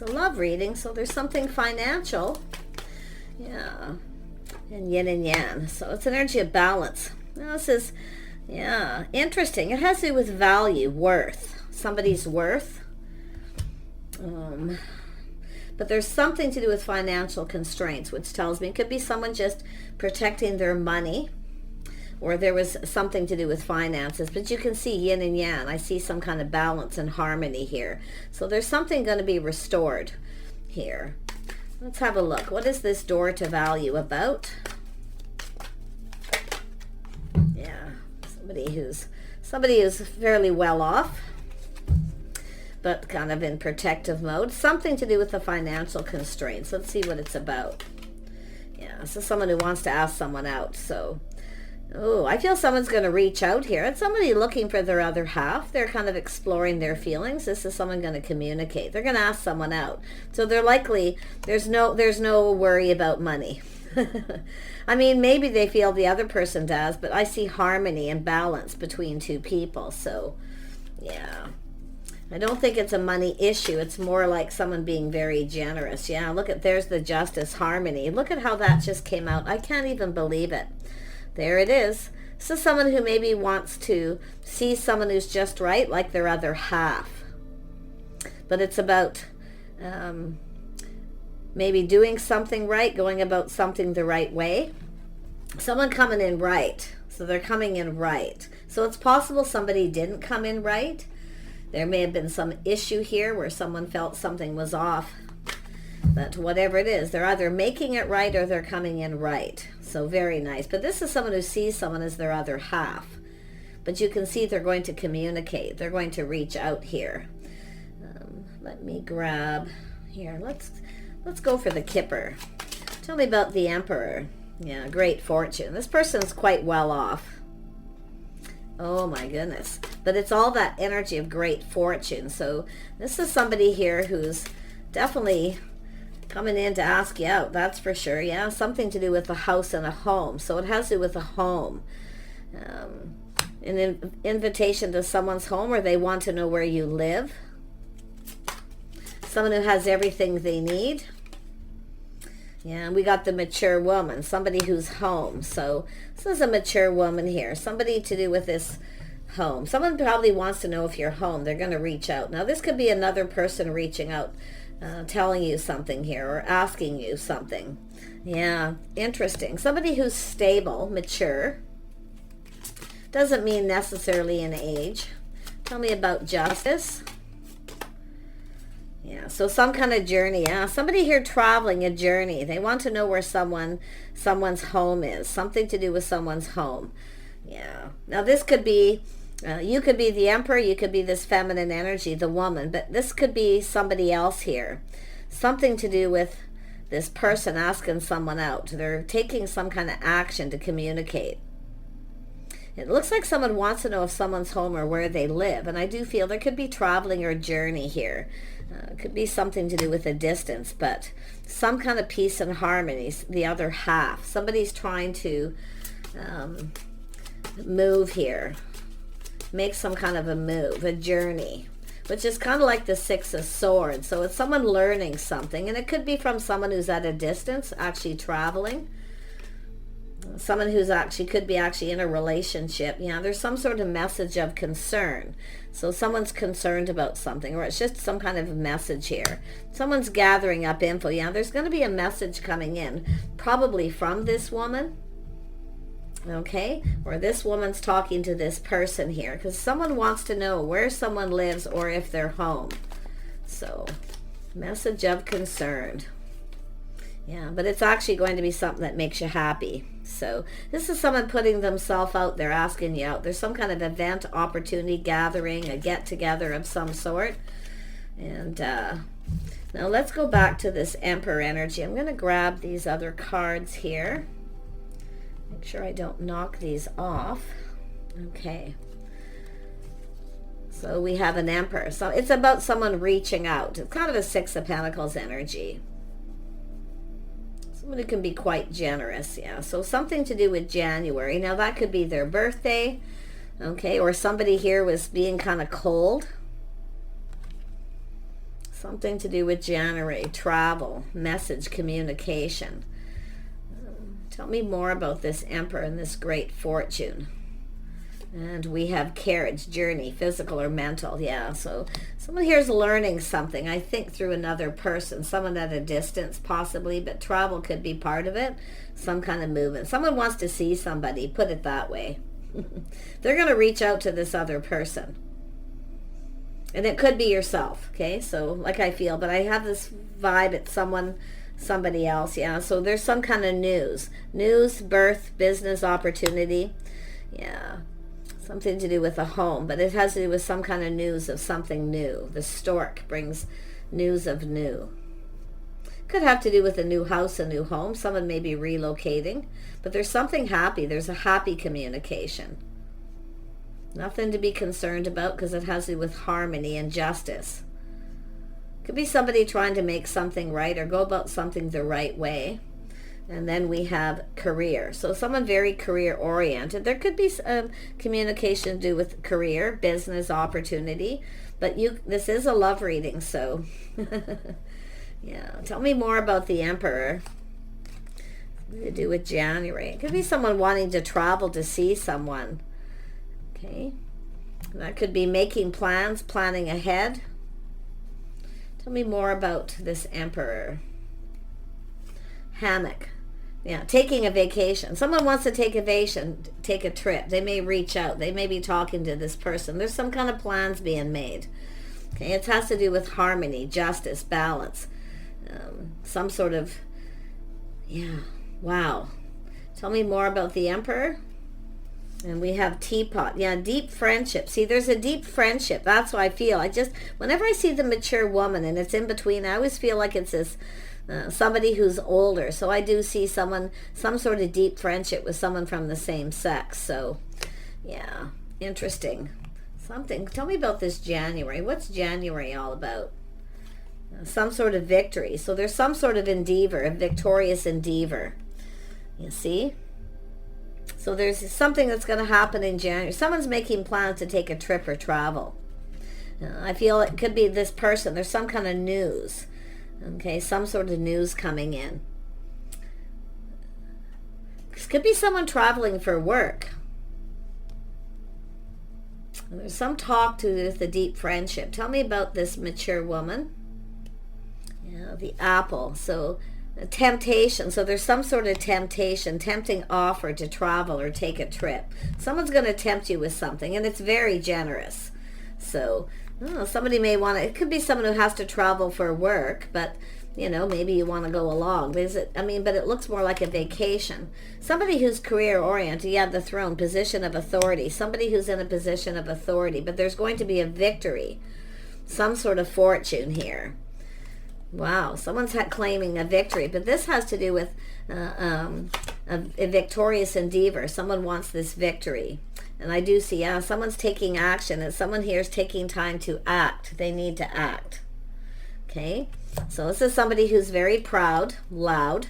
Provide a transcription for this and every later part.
It's a love reading, so there's something financial. Yeah. And yin and yang. So it's an energy of balance. Now this is, yeah, interesting. It has to do with value, worth. Somebody's worth. But there's something to do with financial constraints, which tells me it could be someone just protecting their money, or there was something to do with finances. But you can see yin and yang. I see some kind of balance and harmony here. So there's something going to be restored here. Let's have a look. What is this door to value about? Yeah, somebody who's fairly well off, but kind of in protective mode. Something to do with the financial constraints. Let's see what it's about. Yeah, so someone who wants to ask someone out. So, oh, I feel someone's going to reach out here. It's somebody looking for their other half. They're kind of exploring their feelings. This is someone going to communicate. They're going to ask someone out. So they're likely, there's no worry about money. I mean, maybe they feel the other person does, but I see harmony and balance between two people. So, yeah. I don't think it's a money issue. It's more like someone being very generous. Yeah, look at, there's the justice, harmony. Look at how that just came out. I can't even believe it. There it is. This is someone who maybe wants to see someone who's just right, like their other half. But it's about maybe doing something right, going about something the right way. Someone coming in right. So they're coming in right. So it's possible somebody didn't come in right. There may have been some issue here where someone felt something was off. But whatever it is, they're either making it right or they're coming in right. So very nice. But this is someone who sees someone as their other half. But you can see they're going to communicate. They're going to reach out here. Let me grab here. Let's go for the Kipper. Tell me about the Emperor. Yeah, great fortune. This person's quite well off. Oh my goodness. But it's all that energy of great fortune. So this is somebody here who's definitely coming in to ask you out. That's for sure. Yeah, something to do with a house and a home. So it has to do with a home. An invitation to someone's home, or they want to know where you live. Someone who has everything they need. Yeah, and we got the mature woman, somebody who's home. So this is a mature woman here, somebody to do with this home. Someone probably wants to know if you're home. They're going to reach out. Now this could be another person reaching out, telling you something here or asking you something. Yeah, interesting. Somebody who's stable, mature. Doesn't mean necessarily in age. Tell me about justice. Yeah, so some kind of journey. Yeah, somebody here traveling, a journey. They want to know where someone's home is. Something to do with someone's home. Yeah. Now this could be, you could be the Emperor. You could be this feminine energy, the woman. But this could be somebody else here. Something to do with this person asking someone out. They're taking some kind of action to communicate. It looks like someone wants to know if someone's home or where they live. And I do feel there could be traveling or journey here. It could be something to do with a distance, but some kind of peace and harmony, the other half. Somebody's trying to move here, make some kind of a move, a journey, which is kind of like the Six of Swords. So it's someone learning something, and it could be from someone who's at a distance, actually traveling. Someone who's could be in a relationship. Yeah, there's some sort of message of concern. So someone's concerned about something, or it's just some kind of message here. Someone's gathering up info. Yeah, there's going to be a message coming in, probably from this woman. Okay, or this woman's talking to this person here, because someone wants to know where someone lives or if they're home. So, message of concern. Yeah, but it's actually going to be something that makes you happy. So this is someone putting themselves out there, asking you out. There's some kind of event, opportunity, gathering, a get-together of some sort. And now let's go back to this Emperor energy. I'm going to grab these other cards here. Make sure I don't knock these off. Okay. So we have an Emperor. So it's about someone reaching out. It's kind of a Six of Pentacles energy. Somebody can be quite generous, yeah. So something to do with January. Now that could be their birthday, okay, or somebody here was being kind of cold. Something to do with January, travel, message, communication. Tell me more about this Emperor and this great fortune. And we have carriage, journey, physical or mental. Yeah, so someone here is learning something, I think, through another person. Someone at a distance, possibly, but travel could be part of it. Some kind of movement. Someone wants to see somebody, put it that way. They're going to reach out to this other person. And it could be yourself, okay? So, like I feel, but I have this vibe, it's somebody else, yeah? So there's some kind of news. News, birth, business, opportunity. Yeah. Something to do with a home, but it has to do with some kind of news of something new. The stork brings news of new. Could have to do with a new house, a new home. Someone may be relocating, but there's something happy. There's a happy communication. Nothing to be concerned about because it has to do with harmony and justice. Could be somebody trying to make something right or go about something the right way. And then we have career. So someone very career oriented. There could be communication to do with career, business, opportunity. But this is a love reading, so yeah. Tell me more about the Emperor. To do with January. It could be someone wanting to travel to see someone. Okay. That could be making plans, planning ahead. Tell me more about this Emperor. Hammock. Yeah, taking a vacation. Someone wants to take a vacation, take a trip. They may reach out. They may be talking to this person. There's some kind of plans being made. Okay, it has to do with harmony, justice, balance. Some sort of, yeah, wow. Tell me more about the Emperor. And we have teapot. Yeah, deep friendship. See, there's a deep friendship. That's what I feel. Whenever I see the mature woman and it's in between, I always feel like it's this somebody who's older. So I do see some sort of deep friendship with someone from the same sex. So, yeah, interesting. Something. Tell me about this January. What's January all about? Some sort of victory. So there's some sort of endeavor, a victorious endeavor. You see? So there's something that's going to happen in January. Someone's making plans to take a trip or travel. I feel it could be this person. There's some kind of news. Okay, some sort of news coming in. This could be someone traveling for work. There's some talk to the deep friendship. Tell me about this mature woman. Yeah, the apple. So temptation. So there's some sort of temptation, tempting offer to travel or take a trip. Someone's going to tempt you with something, and it's very generous. So somebody may want to, it could be someone who has to travel for work, but maybe you want to go along. But it looks more like a vacation. Somebody who's career oriented, yeah, the throne, position of authority. Somebody who's in a position of authority, but there's going to be a victory, some sort of fortune here. Wow, someone's claiming a victory, but this has to do with a victorious endeavor. Someone wants this victory. And I do see, someone's taking action, and someone here is taking time to act. They need to act. Okay, so this is somebody who's very proud, loud.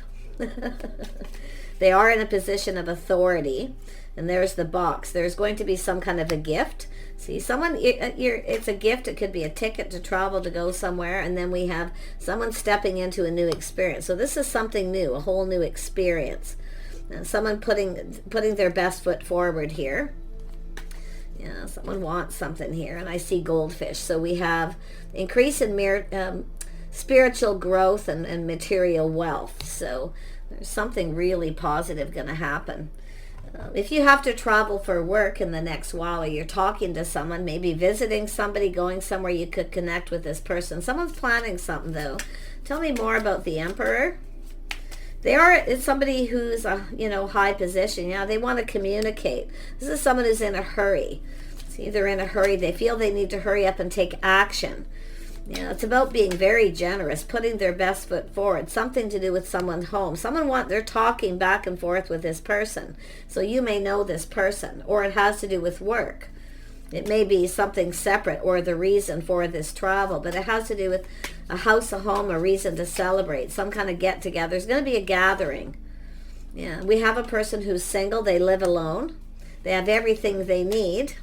They are in a position of authority. And there's the box. There's going to be some kind of a gift. See, it's a gift. It could be a ticket to travel, to go somewhere. And then we have someone stepping into a new experience. So this is something new, a whole new experience. And someone putting their best foot forward here. Yeah, someone wants something here. And I see goldfish. So we have increase in spiritual growth and material wealth. So there's something really positive going to happen. If you have to travel for work in the next while, or you're talking to someone, maybe visiting somebody, going somewhere, you could connect with this person. Someone's planning something, though. Tell me more about the Emperor. It's somebody who's high position. Yeah, they want to communicate. This is someone who's in a hurry. See, they're in a hurry. They feel they need to hurry up and take action. It's about being very generous, putting their best foot forward. Something to do with someone's home. They're talking back and forth with this person. So you may know this person, or it has to do with work. It may be something separate, or the reason for this travel, but it has to do with a house, a home, a reason to celebrate, some kind of get together. There's going to be a gathering. Yeah, we have a person who's single. They live alone. They have everything they need.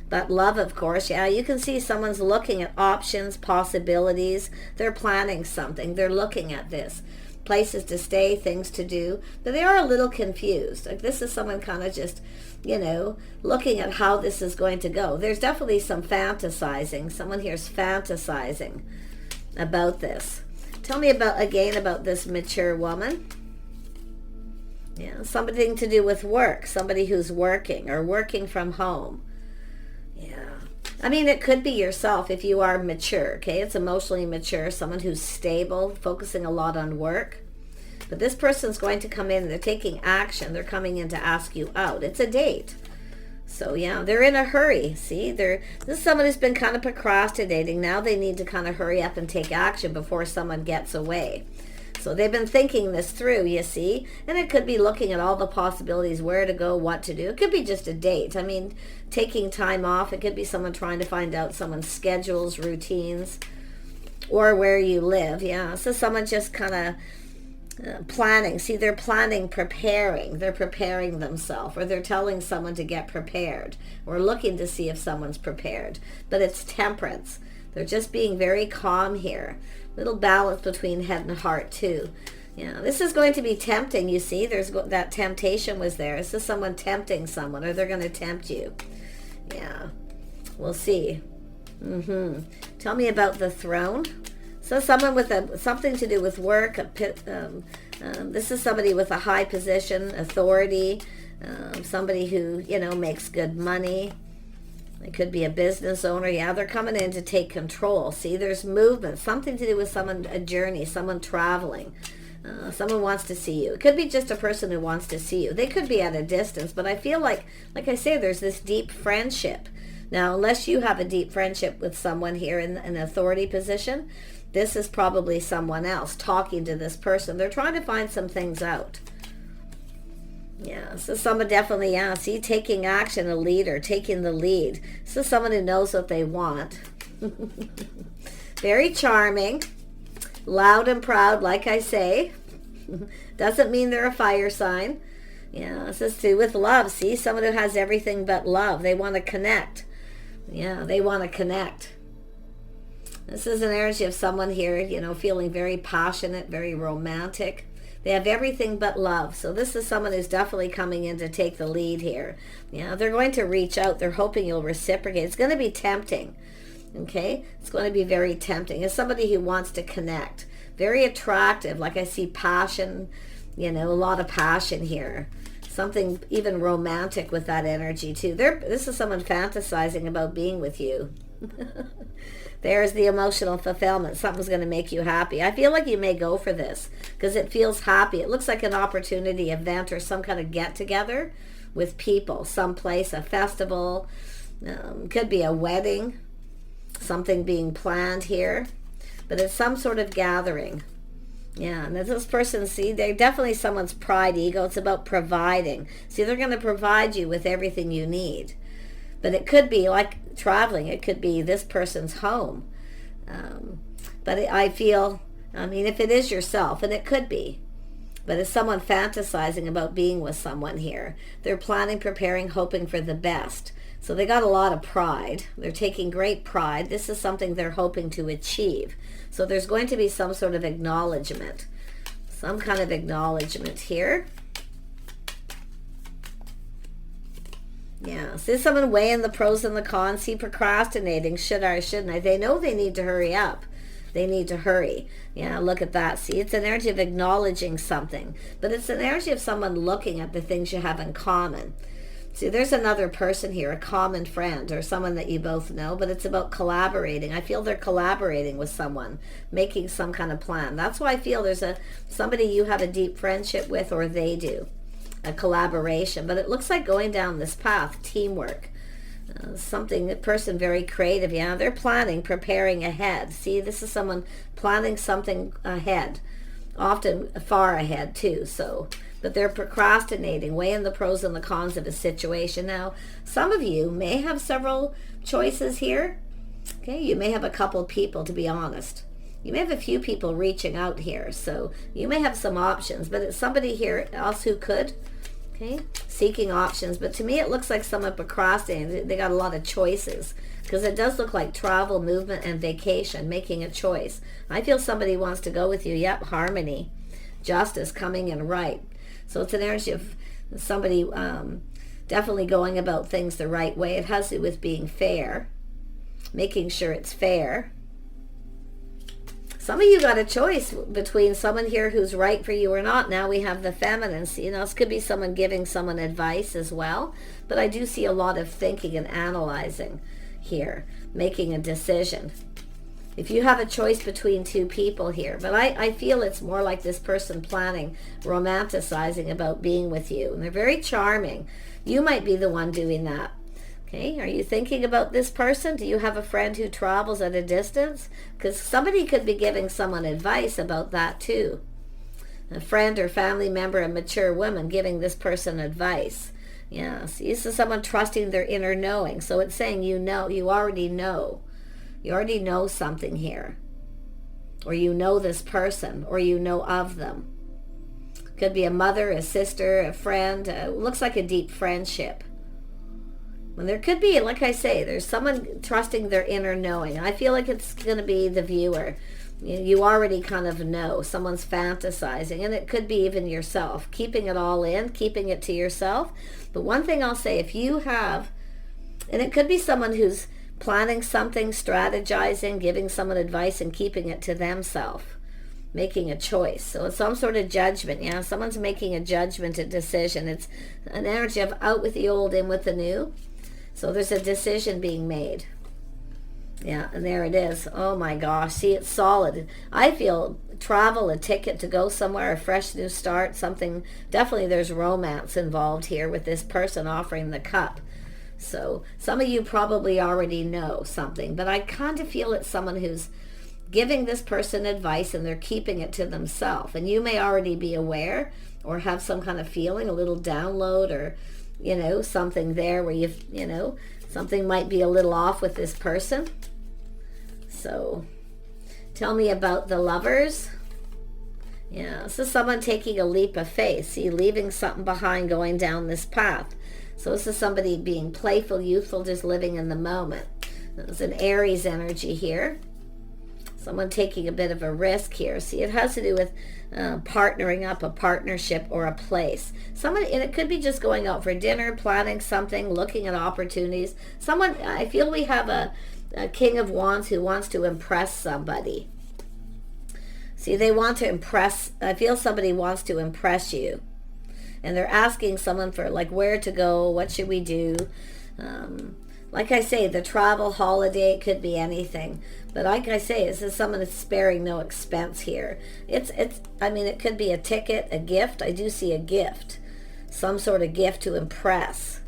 But love, of course, yeah, you can see someone's looking at options, possibilities. They're planning something. They're looking at this. Places to stay, things to do. But they are a little confused. Like this is someone kind of just, you know, looking at how this is going to go. There's definitely some fantasizing. Someone here's fantasizing about this. Tell me about this mature woman. Yeah, something to do with work. Somebody who's working or working from home. Yeah. I mean, it could be yourself if you are mature, okay? It's emotionally mature, someone who's stable, focusing a lot on work. But this person's going to come in, they're taking action, they're coming in to ask you out. It's a date. So yeah, they're in a hurry. See, this is someone who's been kind of procrastinating. Now they need to kind of hurry up and take action before someone gets away. So they've been thinking this through, you see, and it could be looking at all the possibilities, where to go, what to do. It could be just a date. I mean, taking time off. It could be someone trying to find out someone's schedules, routines, or where you live. Yeah, so someone just kind of planning. See, they're planning, preparing. They're preparing themselves, or they're telling someone to get prepared, or looking to see if someone's prepared. But it's temperance. They're just being very calm here. Little balance between head and heart too. Yeah, this is going to be tempting, you see. There's that temptation was there. This is someone tempting someone, or they're going to tempt you. Yeah, we'll see. Tell me about the throne. So someone with something to do with work. This is somebody with a high position, authority, somebody who, you know, makes good money. It could be a business owner. Yeah, they're coming in to take control. See, there's movement, something to do with someone, a journey, someone traveling. Someone wants to see you. It could be just a person who wants to see you. They could be at a distance, but I feel like I say, there's this deep friendship. Now, unless you have a deep friendship with someone here in an authority position, this is probably someone else talking to this person. They're trying to find some things out. Yeah, so someone definitely, yeah, see, taking action, a leader, taking the lead. So someone who knows what they want. Very charming, loud and proud, like I say. Doesn't mean they're a fire sign. Yeah, this is to do with love. See, someone who has everything but love. They want to connect. Yeah, they want to connect. This is an energy of someone here, you know, feeling very passionate, very romantic. They have everything but love. So this is someone who's definitely coming in to take the lead here. Yeah, they're going to reach out. They're hoping you'll reciprocate. It's going to be tempting. Okay? It's going to be very tempting. It's somebody who wants to connect. Very attractive. Like I see passion, you know, a lot of passion here. Something even romantic with that energy too. This is someone fantasizing about being with you. There's the emotional fulfillment. Something's going to make you happy. I feel like you may go for this because it feels happy. It looks like an opportunity, event, or some kind of get-together with people, someplace, a festival. Could be a wedding, something being planned here. But it's some sort of gathering. Yeah, and this person, see, they're definitely someone's pride, ego. It's about providing. See, they're going to provide you with everything you need. But it could be like traveling. It could be this person's home. But I feel, I mean, if it is yourself, and it could be, but it's someone fantasizing about being with someone here. They're planning, preparing, hoping for the best. So they got a lot of pride. They're taking great pride. This is something they're hoping to achieve. So there's going to be some sort of acknowledgement. Some kind of acknowledgement here. Yeah, see someone weighing the pros and the cons. See, procrastinating. Should I, shouldn't I? They know they need to hurry up. They need to hurry. Yeah, look at that. See, it's an energy of acknowledging something. But it's an energy of someone looking at the things you have in common. See, there's another person here, a common friend or someone that you both know, but it's about collaborating. I feel they're collaborating with someone, making some kind of plan. That's why I feel there's somebody you have a deep friendship with, or they do. A collaboration, but it looks like going down this path, teamwork, a person very creative. Yeah, they're planning, preparing ahead. See, this is someone planning something ahead, often far ahead too. So, but they're procrastinating, weighing the pros and the cons of a situation. Now, some of you may have several choices here. Okay, you may have a couple people, to be honest. You may have a few people reaching out here, so you may have some options, but it's somebody here else who could. Okay, seeking options. But to me, it looks like someone procrastinating. They got a lot of choices, because it does look like travel, movement, and vacation, making a choice. I feel somebody wants to go with you. Yep, harmony, justice, coming in right. So it's an energy of somebody definitely going about things the right way. It has to do with being fair, making sure it's fair. Some of you got a choice between someone here who's right for you or not. Now we have the feminine. You know, this could be someone giving someone advice as well. But I do see a lot of thinking and analyzing here, making a decision. If you have a choice between two people here, but I feel it's more like this person planning, romanticizing about being with you. And they're very charming. You might be the one doing that. Okay, are you thinking about this person? Do you have a friend who travels at a distance? Because somebody could be giving someone advice about that too. A friend or family member, a mature woman, giving this person advice. Yeah, see, this is someone trusting their inner knowing. So it's saying you know, you already know. You already know something here. Or you know this person, or you know of them. Could be a mother, a sister, a friend. Looks like a deep friendship. And there could be, like I say, there's someone trusting their inner knowing. I feel like it's going to be the viewer. You already kind of know. Someone's fantasizing. And it could be even yourself. Keeping it all in, keeping it to yourself. But one thing I'll say, if you have, and it could be someone who's planning something, strategizing, giving someone advice and keeping it to themselves. Making a choice. So it's some sort of judgment. Yeah, someone's making a judgment, a decision. It's an energy of out with the old, in with the new. So there's a decision being made. Yeah, and there it is. Oh my gosh. See, it's solid. I feel travel, a ticket to go somewhere, a fresh new start, something. Definitely there's romance involved here with this person offering the cup. So some of you probably already know something, but I kind of feel it's someone who's giving this person advice and they're keeping it to themselves. And you may already be aware or have some kind of feeling, a little download or something there where something might be a little off with this person. So tell me about the Lovers. Yeah, this is someone taking a leap of faith. See, leaving something behind, going down this path. So this is somebody being playful, youthful, just living in the moment. There's an Aries energy here. Someone taking a bit of a risk here. See, it has to do with partnering up, a partnership or a place. Someone, and it could be just going out for dinner, planning something, looking at opportunities. Someone, I feel we have a King of Wands who wants to impress somebody. See, they want to impress, I feel somebody wants to impress you. And they're asking someone for like where to go, what should we do? Like I say, the travel, holiday, it could be anything. But like I say, this is someone that's sparing no expense here. I mean, it could be a ticket, a gift. I do see a gift. Some sort of gift to impress.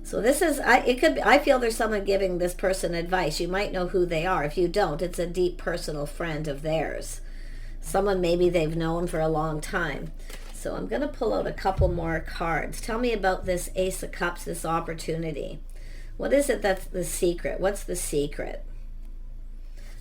So this is, I feel there's someone giving this person advice. You might know who they are. If you don't, it's a deep personal friend of theirs. Someone maybe they've known for a long time. So I'm going to pull out a couple more cards. Tell me about this Ace of Cups, this opportunity. What is it that's the secret? What's the secret?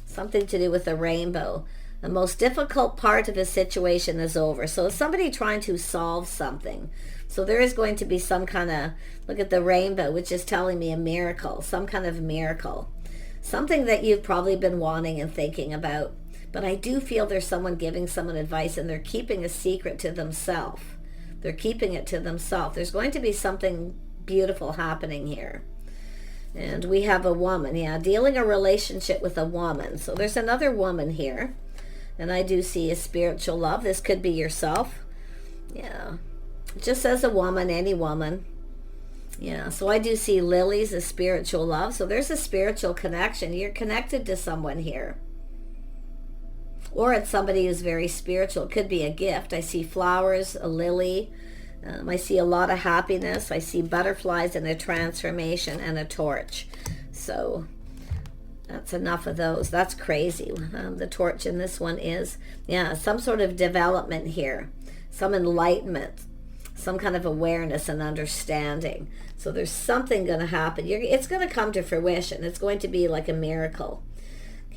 Something to do with the rainbow. The most difficult part of a situation is over. So it's somebody trying to solve something. So there is going to be some kind of, look at the rainbow, which is telling me a miracle, some kind of miracle. Something that you've probably been wanting and thinking about. But I do feel there's someone giving someone advice and they're keeping a secret to themselves. They're keeping it to themselves. There's going to be something beautiful happening here. And we have a woman, yeah, dealing a relationship with a woman. So there's another woman here. And I do see a spiritual love. This could be yourself. Yeah. It just says a woman, any woman. Yeah, so I do see lilies, a spiritual love. So there's a spiritual connection. You're connected to someone here. Or it's somebody who's very spiritual. It could be a gift. I see flowers, a lily. I see a lot of happiness. I see butterflies and a transformation and a torch. So that's enough of those. That's crazy. The torch in this one is, yeah, some sort of development here. Some enlightenment. Some kind of awareness and understanding. So there's something going to happen. It's going to come to fruition. It's going to be like a miracle.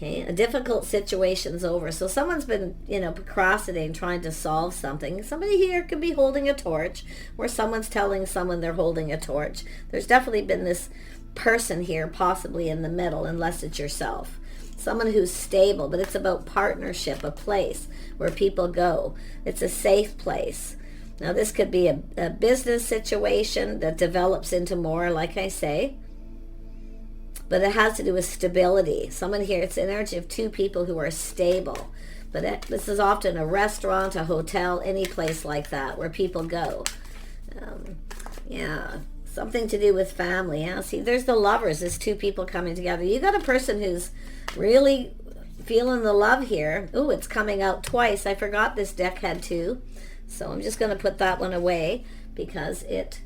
Okay, a difficult situation's over. So someone's been, procrastinating, trying to solve something. Somebody here could be holding a torch, or someone's telling someone they're holding a torch. There's definitely been this person here, possibly in the middle, unless it's yourself. Someone who's stable, but it's about partnership, a place where people go. It's a safe place. Now, this could be a business situation that develops into more, like I say. But it has to do with stability. Someone here, it's the energy of two people who are stable. But this is often a restaurant, a hotel, any place like that where people go. Yeah, something to do with family. Yeah, see, there's the lovers. There's two people coming together. You got a person who's really feeling the love here. Ooh, it's coming out twice. I forgot this deck had two. So I'm just going to put that one away because it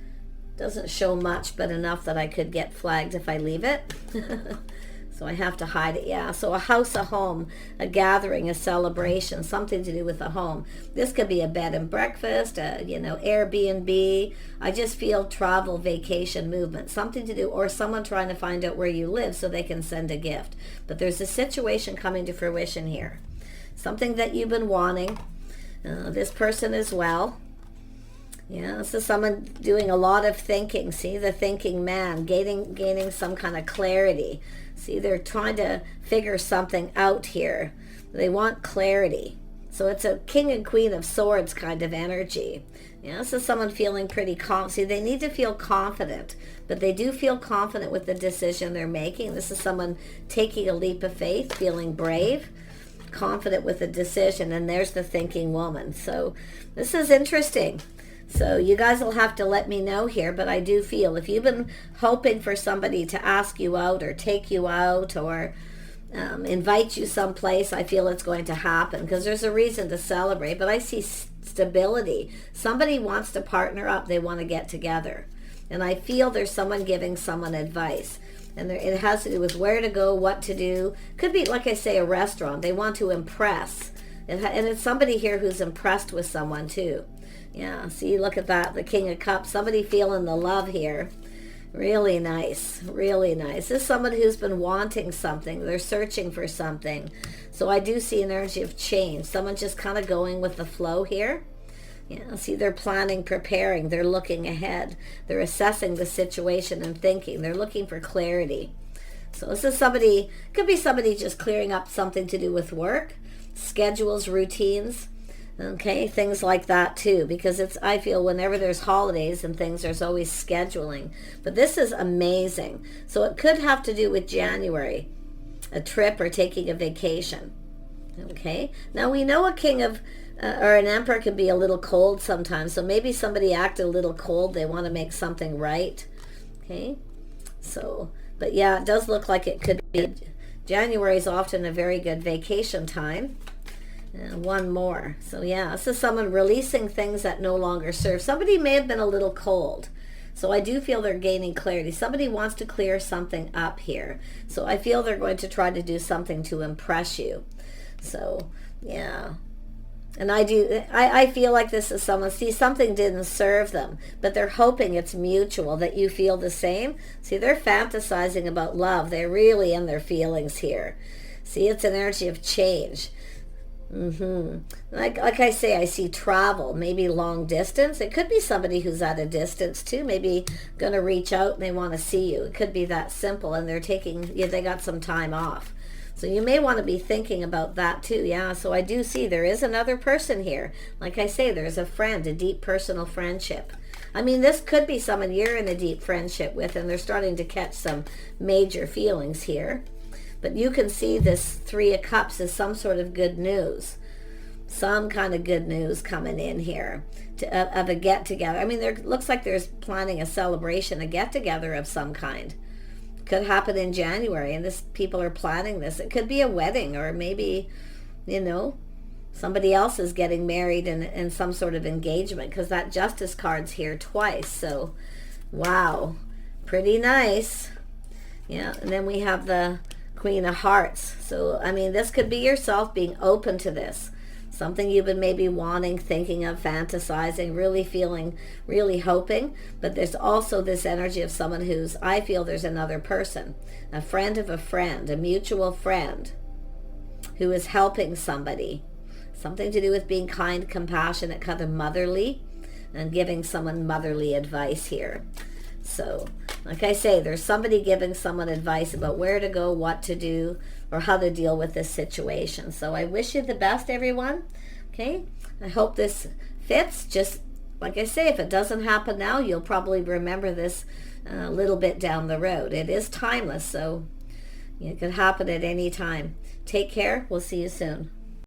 doesn't show much, but enough that I could get flagged if I leave it. So I have to hide it. Yeah, so a house, a home, a gathering, a celebration, something to do with a home. This could be a bed and breakfast, Airbnb. I just feel travel, vacation, movement, something to do, or someone trying to find out where you live so they can send a gift. But there's a situation coming to fruition here. Something that you've been wanting. This person as well. Yeah, this is someone doing a lot of thinking. See, the thinking man, gaining some kind of clarity. See, they're trying to figure something out here. They want clarity. So it's a king and queen of swords kind of energy. Yeah, this is someone feeling pretty confident. See, they need to feel confident, but they do feel confident with the decision they're making. This is someone taking a leap of faith, feeling brave, confident with the decision, and there's the thinking woman. So this is interesting. So you guys will have to let me know here, but I do feel if you've been hoping for somebody to ask you out or take you out or invite you someplace, I feel it's going to happen because there's a reason to celebrate. But I see stability. Somebody wants to partner up. They want to get together. And I feel there's someone giving someone advice. And it has to do with where to go, what to do. Could be, like I say, a restaurant. They want to impress. And it's somebody here who's impressed with someone too. Yeah, see, look at that, the King of Cups. Somebody feeling the love here. Really nice, really nice. This is someone who's been wanting something. They're searching for something. So I do see an energy of change. Someone just kind of going with the flow here. Yeah, see, they're planning, preparing. They're looking ahead. They're assessing the situation and thinking. They're looking for clarity. So this is somebody, could be somebody just clearing up something to do with work, schedules, routines. Okay, things like that too, because I feel whenever there's holidays and things, there's always scheduling. But this is amazing. So it could have to do with January, a trip or taking a vacation. Okay, now we know a king of, or an emperor can be a little cold sometimes. So maybe somebody acted a little cold. They want to make something right. Okay, so, but yeah, it does look like it could be. January is often a very good vacation time. One more. So yeah, this is someone releasing things that no longer serve. Somebody may have been a little cold. So I do feel they're gaining clarity. Somebody wants to clear something up here. So I feel they're going to try to do something to impress you. So yeah. And I feel like this is someone, see, something didn't serve them, but they're hoping it's mutual, that you feel the same. See, they're fantasizing about love. They're really in their feelings here. See, it's an energy of change. Like I say, I see travel, maybe long distance. It could be somebody who's at a distance too, maybe going to reach out and they want to see you. It could be that simple, and they got some time off. So you may want to be thinking about that too. Yeah, so I do see there is another person here. Like I say, there's a friend, a deep personal friendship. I mean, this could be someone you're in a deep friendship with, and they're starting to catch some major feelings here. But you can see this Three of Cups as some sort of good news. Some kind of good news coming in here of a get-together. I mean, there looks like there's planning a celebration, a get-together of some kind. Could happen in January, and people are planning this. It could be a wedding, or maybe, somebody else is getting married in some sort of engagement, because that Justice card's here twice. So, wow, pretty nice. Yeah, and then we have the Queen of Hearts. So, I mean, this could be yourself being open to this. Something you've been maybe wanting, thinking of, fantasizing, really feeling, really hoping. But there's also this energy of someone I feel there's another person. A friend of a friend, a mutual friend. who is helping somebody. Something to do with being kind, compassionate, kind of motherly, and giving someone motherly advice here. So, like I say, there's somebody giving someone advice about where to go, what to do, or how to deal with this situation. So I wish you the best, everyone. Okay? I hope this fits. Just, like I say, if it doesn't happen now, you'll probably remember this a little bit down the road. It is timeless, so it could happen at any time. Take care. We'll see you soon.